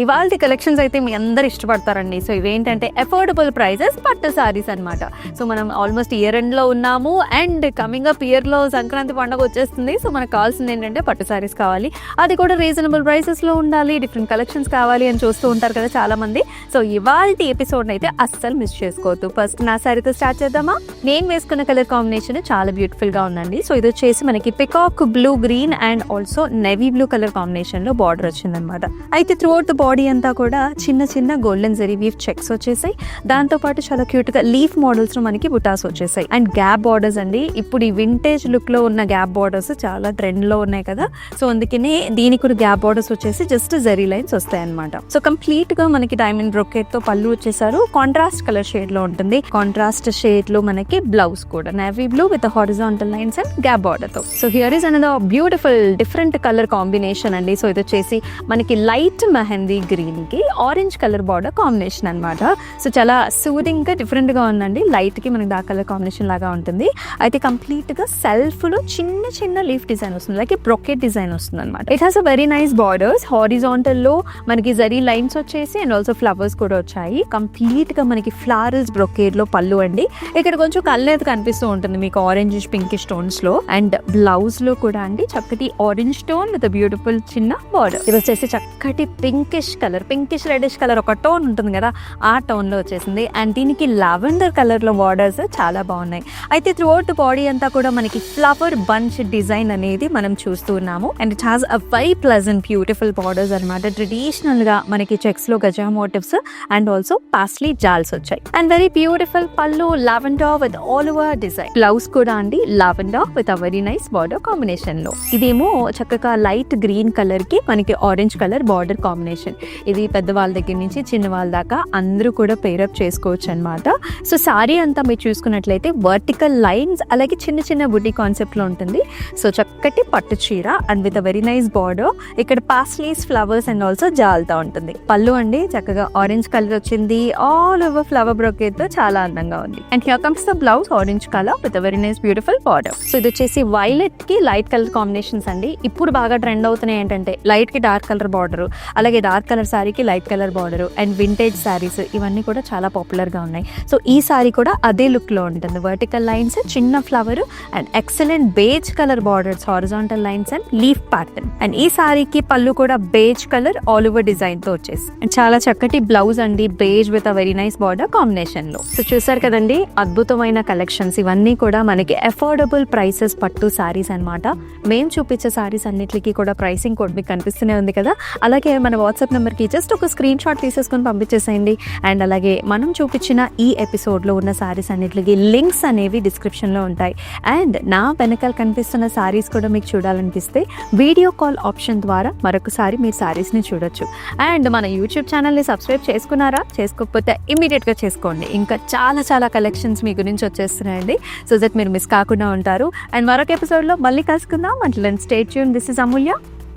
ఇవాళ కలెక్షన్స్ అయితే మీ అందరు ఇష్టపడతారండి. సో ఇవేంటంటే అఫోర్డబుల్ ప్రైజెస్ పట్టు సారీస్ అనమాట. సో మనం ఆల్మోస్ట్ ఇయర్ ఎండ్లో ఉన్నాము అండ్ కమింగ్ అప్ ఇయర్లో సంక్రాంతి పండుగ వచ్చేస్తుంది. సో మనకు కావాల్సింది ఏంటంటే పట్టు సారీస్ కావాలి, అది కూడా రీజనబుల్ ప్రైసెస్లో ఉండాలి, డిఫరెంట్ కలెక్షన్స్ కావాలి అని చూస్తూ ఉంటారు కదా చాలామంది. సో ఇవాళ ఎపిసోడ్ అయితే అస్సలు మిస్ చేసుకోవద్దు. ఫస్ట్ నా సారీతో స్టార్ట్ చేద్దామా? నేను వేసుకున్న కలర్ కాంబినేషన్ చాలా బ్యూటిఫుల్గా ఉందండి. సో ఇది వచ్చేసి మనకి peacock blue green and also navy blue colour కాంబినేషన్లో బార్డర్ వచ్చిందనమాట. అయితే త్రూ అవుట్ ద బాడీ అంతా కూడా చిన్న చిన్న గోల్డెన్ జరీ వీవ్ చెక్స్ వచ్చేసాయి. దాంతోపాటు చాలా క్యూట్గా లీఫ్ మోడల్స్లో మనకి బుటాస్ వచ్చేసాయి అండ్ గ్యాప్ బార్డర్స్ అండి. ఇప్పుడు ఈ వింటేజ్ లుక్లో ఉన్న గ్యాప్ బార్డర్స్ చాలా ట్రెండ్లో ఉన్నాయి కదా. సో అందుకనే దీనికి కూడా గ్యాప్ బార్డర్స్ వచ్చేసి జస్ట్ జరీ లైన్స్ వస్తాయి అనమాట. సో కంప్లీట్గా మనకి డైమండ్ బ్రొకెట్తో పళ్ళు వచ్చేసారు. కాంట్రాస్ట్ కలర్ షేడ్లో ఉంటుంది. కాంట్రాస్ట్ షేడ్లో మనకి బ్లౌజ్ కూడా navy blue with horizontal lines and gap బార్డర్తో. So here is another beautiful different colour combination అండి. సో ఇది వచ్చేసి మనకి లైట్ మెహందీ గ్రీన్ కి ఆరెంజ్ కలర్ బార్డర్ కాంబినేషన్ అనమాట. సో చాలా సూదింగ్ గా డిఫరెంట్ గా ఉందండి. లైట్ కి మనకి డార్క్ కలర్ కాంబినేషన్ లాగా ఉంటుంది. అయితే కంప్లీట్ గా సెల్ఫ్ లో చిన్న చిన్న లీఫ్ డిజైన్ వస్తుంది, లైక్ బ్రొకెట్ డిజైన్ వస్తుంది అనమాట. It has a very nice borders. Horizontal లో మనకి జరీ లైన్స్ వచ్చేసి అండ్ ఆల్సో ఫ్లవర్స్ కూడా వచ్చాయి. కంప్లీట్ గా మనకి ఫ్లవర్స్ బ్రొకెట్ లో పళ్ళు అండి. ఇక్కడ కొంచెం కలర్ కనిపిస్తూ ఉంటుంది మీకు ఆరెంజ్ పింకిష్ టోన్స్ లో. అండ్ బ్లౌజ్ లో కూడా అండి చక్కటి ఆరెంజ్ టోన్ విత్ బ్యూటిఫుల్ చిన్న బార్డర్. ఇది వచ్చేసి చక్కటి pinkish colour, pinkish reddish colour ఒక టోన్ ఉంటుంది కదా, ఆ టోన్ లో వచ్చేసింది. అండ్ దీనికి లావెండర్ కలర్ లో బార్డర్స్ చాలా బాగున్నాయి. అయితే త్రూ అవుట్ బాడీ అంతా కూడా మనకి ఫ్లవర్ బంచ్ డిజైన్ అనేది మనం చూస్తూ ఉన్నాము. And it has a very pleasant beautiful borders అనమాట. ట్రెడిషనల్ గా మనకి చెక్స్ లో గజా మోటివ్స్ అండ్ ఆల్సో పాస్లీ జాల్స్ వచ్చాయి. And very beautiful pallu lavender with all over design. Blouse కూడా అండి lavender with a very nice border combination లో. ఇదేమో చక్కగా లైట్ గ్రీన్ కలర్ కి మనకి ఆరెంజ్ కలర్ బార్డర్ కాంబినేషన్. ఇది పెద్దవాళ్ళ దగ్గర నుంచి చిన్న వాళ్ళ దాకా అందరూ కూడా పేరప్ చేసుకోవచ్చు అనమాట. సో సారీ అంతా మీరు చూసుకున్నట్లయితే వర్టికల్ లైన్స్ అలాగే చిన్న చిన్న బుడ్డి కాన్సెప్ట్ లో ఉంటుంది. సో చక్కటి పట్టు చీర and with a very nice border. ఇక్కడ పాస్లీస్ ఫ్లవర్స్ అండ్ ఆల్సో జాల్తా ఉంటుంది. పళ్ళు అండి చక్కగా ఆరెంజ్ కలర్ వచ్చింది. ఆల్ ఓవర్ ఫ్లవర్ బ్రొకెట్ తో చాలా అందంగా ఉంది. And here comes the blouse orange colour with a very nice beautiful border. So ఇది వచ్చేసి వైలెట్ కి లైట్ కలర్ కాంబినేషన్స్ అండి. ఇప్పుడు బాగా ట్రెండ్ అవుతున్నాయి ఏంటంటే లైట్ కి డార్క్ కలర్ బార్డర్, అలాగే డార్క్ కలర్ శారీకి light colour border and vintage saris ఇవన్నీ కూడా చాలా పాపులర్ గా ఉన్నాయి. సో ఈ శారీ కూడా అదే లుక్ లో ఉంటుంది. వర్టికల్ లైన్స్, చిన్న flower and excellent beige colour borders, horizontal lines and leaf pattern. And ఈ శారీకి పళ్ళు కూడా beige colour all over design తో వచ్చేసి అండ్ చాలా చక్కటి బ్లౌజ్ అండి, beige with a very nice border combination లో. సో చూసారు కదండి అద్భుతమైన కలెక్షన్స్. ఇవన్నీ కూడా మనకి అఫోర్డబుల్ ప్రైసెస్ పట్టు శారీస్ అనమాట. మేము చూపించే శారీస్ అన్నిటికీ కూడా ప్రైసింగ్ కోడ్ మీకు కనిపిస్తూనే ఉంది కదా. అలాగే మన వాట్సాప్ నెంబర్కి జస్ట్ ఒక స్క్రీన్ షాట్ తీసేసుకొని పంపించేసేయండి. అండ్ అలాగే మనం చూపించిన ఈ ఎపిసోడ్లో ఉన్న శారీస్ అన్నిటికీ లింక్స్ అనేవి డిస్క్రిప్షన్లో ఉంటాయి. అండ్ నా వెనకాల కనిపిస్తున్న శారీస్ కూడా మీకు చూడాలనిపిస్తే వీడియో కాల్ ఆప్షన్ ద్వారా మరొకసారి మీరు శారీస్ని చూడొచ్చు. అండ్ మన యూట్యూబ్ ఛానల్ని సబ్స్క్రైబ్ చేసుకున్నారా? చేసుకోకపోతే ఇమీడియట్గా చేసుకోండి. ఇంకా చాలా చాలా కలెక్షన్స్ మీ గురించి వచ్చేస్తున్నాయండి. సో దట్ మీరు మిస్ కాకుండా ఉంటారు. అండ్ మరొక ఎపిసోడ్లో మళ్ళీ కలుసుకుందాం. Until then stay tune. This is Amulya.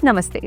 నమస్తే.